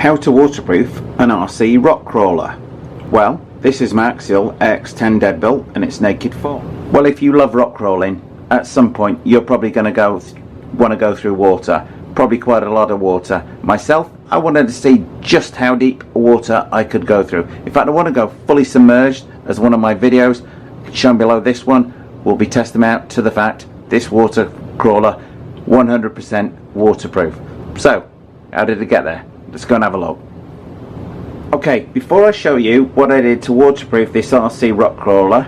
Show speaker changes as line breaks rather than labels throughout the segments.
How to waterproof an RC rock crawler. Well, this is my Axial X10 deadbolt and it's naked form. Well, if you love rock crawling, at some point you're probably going to want to go through water, probably quite a lot of water. Myself, I wanted to see just how deep water I could go through. In fact, I want to go fully submerged, as one of my videos shown below this one will be testament to the fact this water crawler 100% waterproof. So, how did it get there? Let's go and have a look. Okay, before I show you what I did to waterproof this RC rock crawler,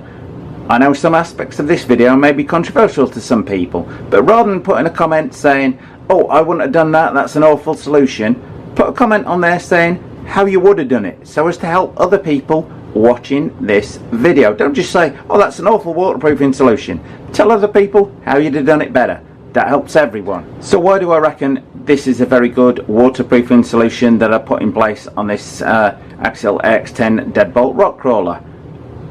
I know some aspects of this video may be controversial to some people, but rather than putting a comment saying, oh, I wouldn't have done that, that's an awful solution, put a comment on there saying how you would have done it, so as to help other people watching this video. Don't just say, oh, that's an awful waterproofing solution. Tell other people how you'd have done it better. That helps everyone. So why do I reckon this is a very good waterproofing solution that I put in place on this Axial X10 deadbolt rock crawler?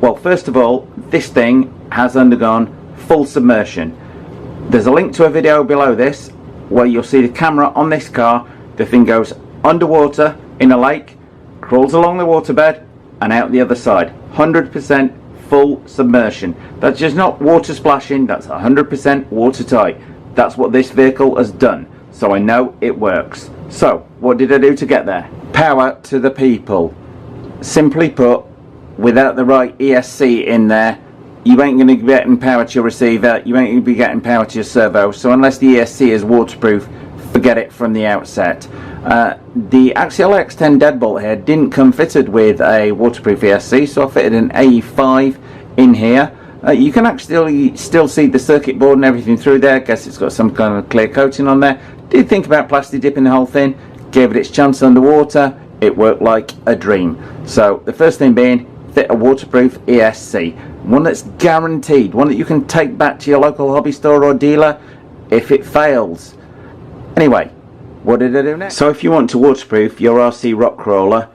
Well, first of all, this thing has undergone full submersion. There's a link to a video below this where you'll see the camera on this car. The thing goes underwater in a lake, crawls along the waterbed and out the other side. 100% full submersion. That's just not water splashing, that's 100% watertight. That's what this vehicle has done, so I know it works. So what did I do to get there? Power to the people. Simply put, without the right ESC in there, you ain't going to be getting power to your receiver, you ain't going to be getting power to your servo. So unless the ESC is waterproof, forget it from the outset. The Axial X10 deadbolt here didn't come fitted with a waterproof ESC, so I fitted an AE5 in here. You can actually still see the circuit board and everything through there. Guess it's got some kind of clear coating on there. Did think about plastic dipping the whole thing, gave it its chance underwater. It worked like a dream. So the first thing being, fit a waterproof ESC, one that's guaranteed, one that you can take back to your local hobby store or dealer if it fails. Anyway, what did I do next? So if you want to waterproof your RC rock crawler,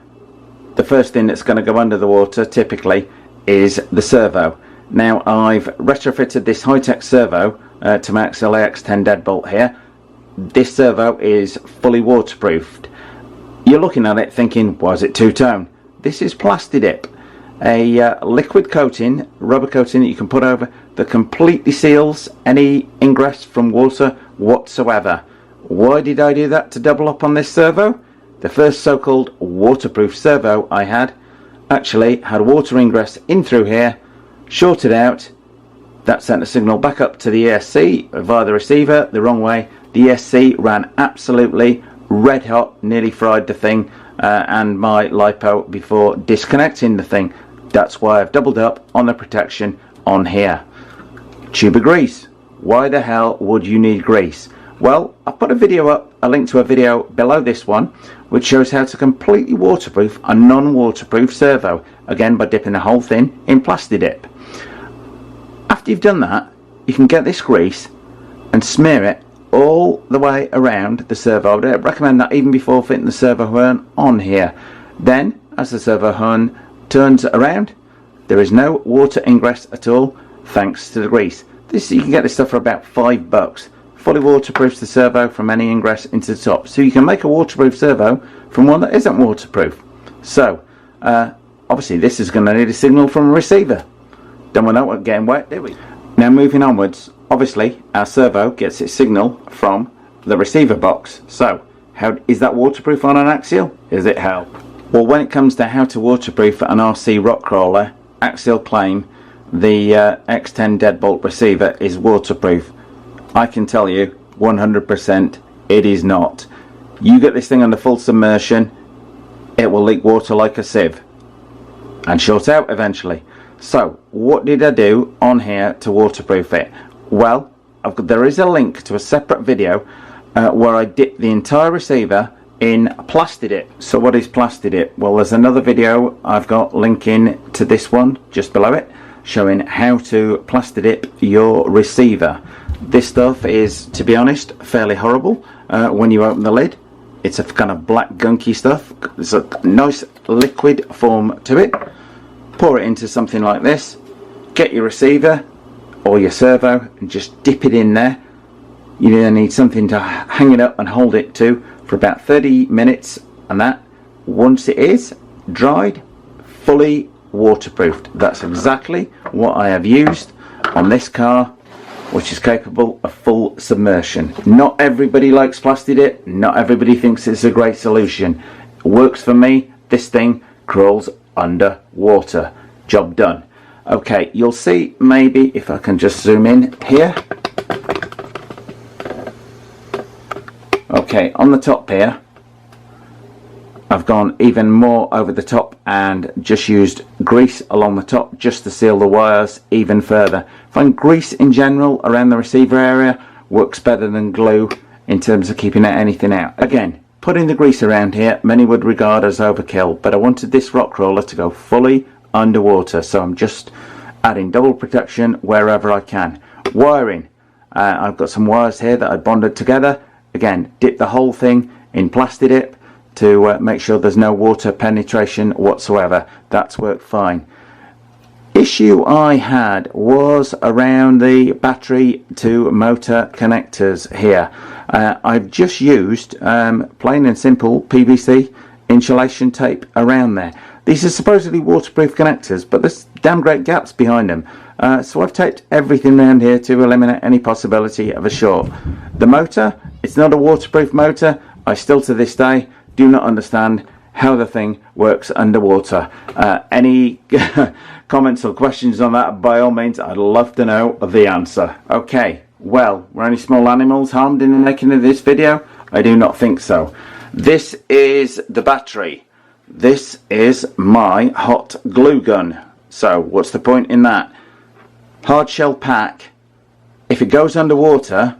the first thing that's going to go under the water typically is the servo. Now I've retrofitted this high-tech servo to my Axial X10 deadbolt here. This servo is fully waterproofed. You're looking at it thinking, why is it two-tone? This is Plastidip, a liquid coating, rubber coating that you can put over that completely seals any ingress from water whatsoever. Why did I do that to double up on this servo? The first so-called waterproof servo I had actually had water ingress in through here, shorted out. That sent a signal back up to the ESC via the receiver the wrong way. The ESC ran absolutely red hot, nearly fried the thing and my LiPo before disconnecting the thing. That's why I've doubled up on the protection on here. Tube of grease. Why the hell would you need grease? Well, I put a video up, a link to a video below this one, which shows how to completely waterproof a non-waterproof servo, again by dipping the whole thing in Plastidip. After you've done that, you can get this grease and smear it all the way around the servo. I would recommend that even before fitting the servo horn on here. Then, as the servo horn turns around, there is no water ingress at all, thanks to the grease. You can get this stuff for about $5. Fully waterproofs the servo from any ingress into the top. So you can make a waterproof servo from one that isn't waterproof. So, obviously this is going to need a signal from a receiver. Don't want that getting wet, do we? Now moving onwards, obviously our servo gets its signal from the receiver box. So, how is that waterproof on an Axial? Is it hell? Well, when it comes to how to waterproof an RC rock crawler, Axial claim the X10 deadbolt receiver is waterproof. I can tell you 100% it is not. You get this thing under full submersion, it will leak water like a sieve and short out eventually. So what did I do on here to waterproof it? Well, there is a link to a separate video where I dip the entire receiver in Plastidip. So what is Plastidip? Well, there's another video I've got linking to this one just below it, showing how to Plastidip your receiver. This stuff is, to be honest, fairly horrible when you open the lid. It's a kind of black gunky stuff. There's a nice liquid form to it. Pour it into something like this, get your receiver or your servo and just dip it in there. You then need something to hang it up and hold it to for about 30 minutes, and that once it is dried, fully waterproofed. That's exactly what I have used on this car, which is capable of full submersion. Not everybody likes plastic dip, not everybody thinks it's a great solution. It works for me. This thing crawls under water. Job done. Okay, you'll see, maybe if I can just zoom in here. Okay, on the top here, I've gone even more over the top and just used grease along the top just to seal the wires even further. I find grease in general around the receiver area works better than glue in terms of keeping anything out. Again, putting the grease around here many would regard as overkill, but I wanted this rock crawler to go fully underwater, so I'm just adding double protection wherever I can. Wiring, I've got some wires here that I bonded together. Again, dip the whole thing in plastic dip to make sure there's no water penetration whatsoever. That's worked fine. Issue I had was around the battery to motor connectors here. I've just used plain and simple PVC insulation tape around there. These are supposedly waterproof connectors, but there's damn great gaps behind them. So I've taped everything around here to eliminate any possibility of a short. The motor, it's not a waterproof motor. I still to this day do not understand how the thing works underwater. Any comments or questions on that, by all means, I'd love to know the answer. Okay, well, were any small animals harmed in the making of this video? I do not think so. This is the battery. This is my hot glue gun. So what's the point in that? Hard shell pack. If it goes underwater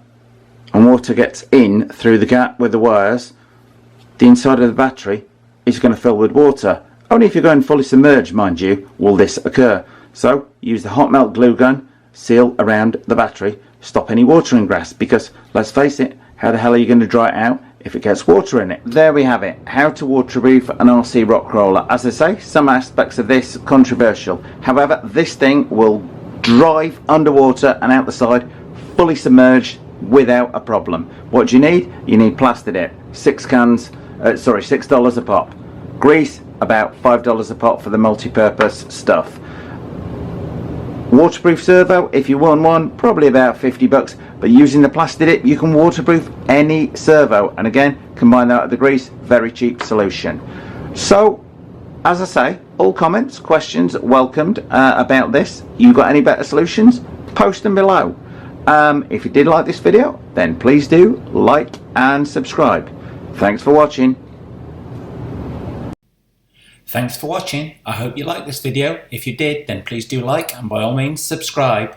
and water gets in through the gap with the wires, the inside of the battery is going to fill with water. Only if you're going fully submerged, mind you, will this occur. So use the hot melt glue gun, seal around the battery, stop any water ingress, because let's face it, how the hell are you going to dry it out if it gets water in it? There we have it, how to waterproof an RC rock crawler. As I say, some aspects of this controversial. However, this thing will drive underwater and out the side fully submerged without a problem. What do you need? You need plastic dip. $6 a pop. Grease, about $5 a pop for the multi-purpose stuff. Waterproof servo, if you want one, probably about 50 bucks, but using the plastic dip you can waterproof any servo, and again combine that with the grease, very cheap solution. So as I say, all comments, questions welcomed about this. You got any better solutions? Post them below. If you did like this video, then please do like and subscribe. Thanks for watching.
Thanks for watching. I hope you liked this video. If you did, then please do like and by all means subscribe.